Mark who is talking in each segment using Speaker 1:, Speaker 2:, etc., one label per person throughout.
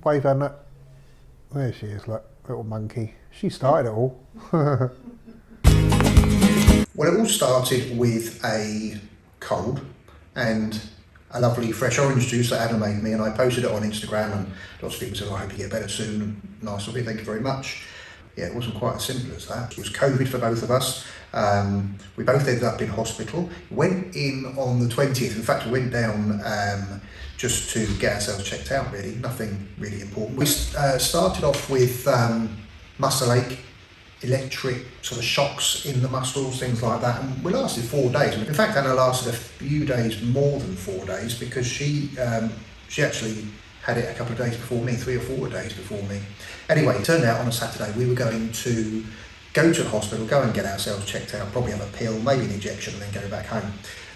Speaker 1: Wave Anna. There she is, like little monkey. She started it all. Well, it all started with a cold and a lovely fresh orange juice that Anna made me, and I posted it on Instagram, and lots of people said, "Oh, I hope you get better soon," and nice of you, thank you very much. Yeah, it wasn't quite as simple as that. It was COVID for both of us. We both ended up in hospital. Went in on the 20th. In fact, we went down just to get ourselves checked out, really. Nothing really important. We started off with muscle ache, electric sort of shocks in the muscles, things like that, and we lasted 4 days. In fact, Anna lasted a few days more than 4 days, because she actually had it a couple of days before me, 3 or 4 days before me. Anyway, it turned out on a Saturday we were going to go to the hospital, go and get ourselves checked out, probably have a pill, maybe an injection, and then go back home.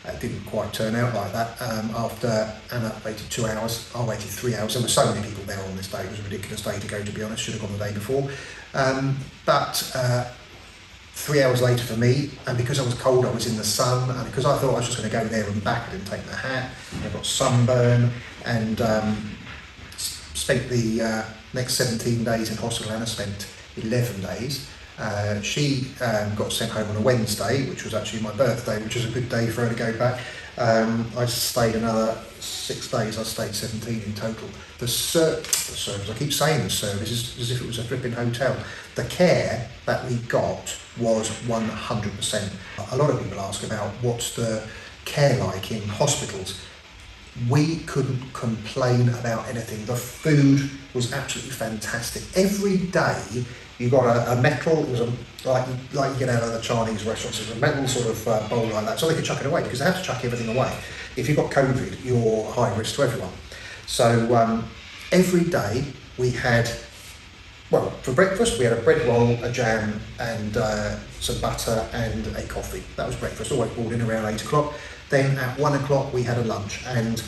Speaker 1: It didn't quite turn out like that. After Anna waited 2 hours, I waited 3 hours. There were so many people there on this day. It was a ridiculous day to go, to be honest. Should have gone the day before. But 3 hours later for me, and because I was cold, I was in the sun, and because I thought I was just going to go there and back, I didn't take my hat. I got sunburn, and spent the next 17 days in hospital. Anna spent 11 days. She got sent home on a Wednesday, which was actually my birthday, which was a good day for her to go back. I stayed another 6 days. I stayed 17 in total. The service, I keep saying the service, is as if it was a flipping hotel. The care that we got was 100%. A lot of people ask about what's the care like in hospitals. We couldn't complain about anything. The food was absolutely fantastic. Every day you got a metal, it was like you get out of the Chinese restaurants, it was a metal sort of bowl like that, so they could chuck it away, because they have to chuck everything away. If you've got COVID, you're high risk to everyone. So every day we had, well, for breakfast we had a bread roll, a jam, and some butter and a coffee. That was breakfast, always brought in around 8 o'clock. Then at 1 o'clock we had a lunch, and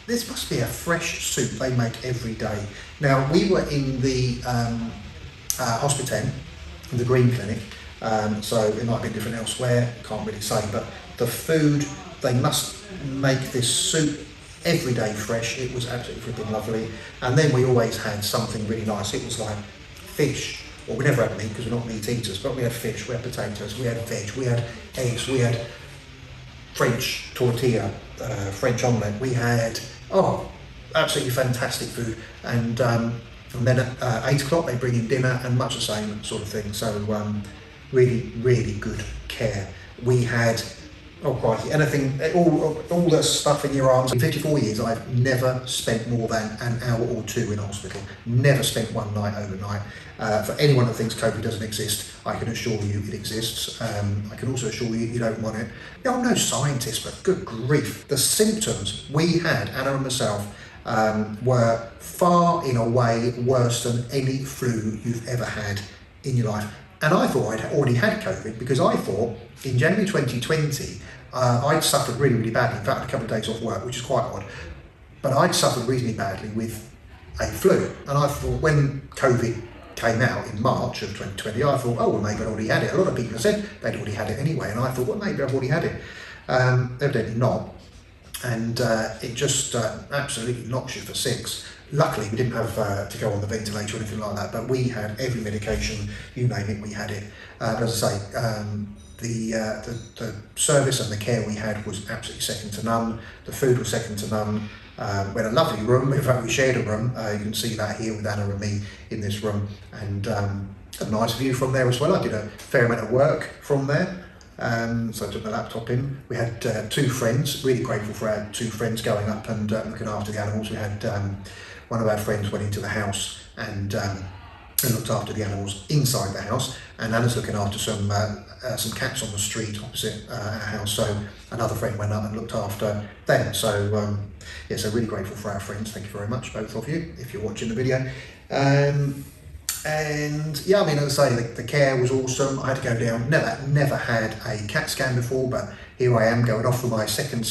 Speaker 1: this must be a fresh soup they make every day. Now, we were in the hospital, in the Green Clinic, so it might be different elsewhere, can't really say, but the food, they must make this soup every day fresh. It was absolutely flipping lovely. And then we always had something really nice. It was like fish, well, we never had meat because we're not meat eaters, but we had fish, we had potatoes, we had veg, we had eggs, we had French tortilla, French omelette, we had, absolutely fantastic food. And then at 8 o'clock they bring in dinner, and much the same sort of thing. So really, really good care. We had, oh crikey, anything, all the stuff in your arms. In 54 years I've never spent more than an hour or 2 in hospital. Never spent one night overnight. For anyone that thinks COVID doesn't exist, I can assure you it exists. I can also assure you don't want it. I'm no scientist, but good grief. The symptoms we had, Anna and myself, were far in a way worse than any flu you've ever had in your life. And I thought I'd already had COVID, because I thought in January 2020 I'd suffered really, really badly. In fact, I had a couple of days off work, which is quite odd. But I'd suffered reasonably badly with a flu. And I thought, when COVID came out in March of 2020, I thought, oh, well, maybe I'd already had it. A lot of people have said they'd already had it anyway. And I thought, well, maybe I've already had it. Evidently not. And it just absolutely knocks you for 6. Luckily, we didn't have to go on the ventilator or anything like that, but we had every medication, you name it, we had it. But as I say, the service and the care we had was absolutely second to none. The food was second to none. We had a lovely room. In fact, we shared a room. You can see that here with Anna and me in this room, and a nice view from there as well. I did a fair amount of work from there. So I took my laptop in. We had 2 friends, really grateful for our 2 friends going up and looking after the animals. We had one of our friends went into the house and looked after the animals inside the house, and Anna's looking after some cats on the street opposite our house. So another friend went up and looked after them. So yeah, so really grateful for our friends. Thank you very much, both of you, if you're watching the video. And yeah, I mean, as I say, the care was awesome. I had to go down, never had a CAT scan before, but here I am going off for my second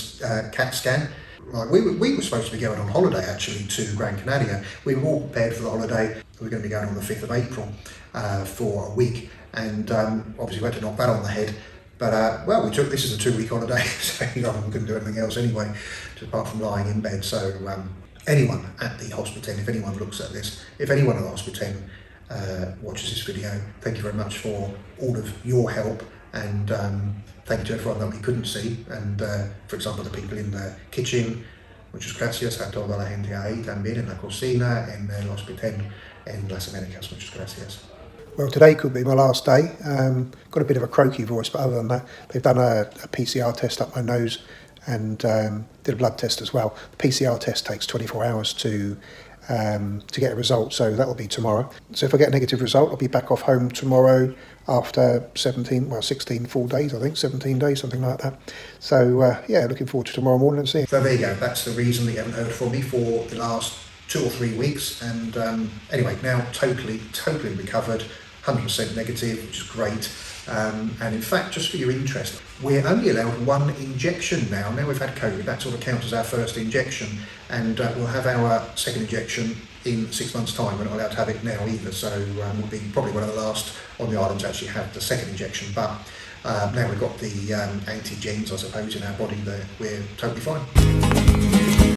Speaker 1: CAT scan. Like we were supposed to be going on holiday actually to Gran Canaria. We were all prepared for the holiday. We were going to be going on the 5th of April for a week, and obviously we had to knock that on the head. But well, this is a 2-week holiday, so I couldn't do anything else anyway, just apart from lying in bed. So anyone at the Hospital, if anyone looks at this, if anyone at the Hospital watches this video, thank you very much for all of your help, and thank you to everyone that we couldn't see, and for example the people in the kitchen. Muchas gracias a toda la gente ahí también en la cocina, en el hospital, en Las Américas. Muchas gracias. Well, today could be my last day. Got a bit of a croaky voice, but other than that, they've done a PCR test up my nose and did a blood test as well. The PCR test takes 24 hours to get a result, so that'll be tomorrow. So if I get a negative result, I'll be back off home tomorrow after 16 full days, I think, 17 days, something like that. So yeah, looking forward to tomorrow morning and seeing. So there you go, that's the reason that you haven't heard from me for the last 2 or 3 weeks, and anyway, now totally recovered, 100% negative, which is great. And in fact, just for your interest, we're only allowed 1 injection now. Now we've had COVID, that sort of counts as our first injection, and we'll have our second injection in 6 months' time. We're not allowed to have it now either, so we'll be probably one of the last on the island to actually have the second injection. But now we've got the antigens, I suppose, in our body, that we're totally fine.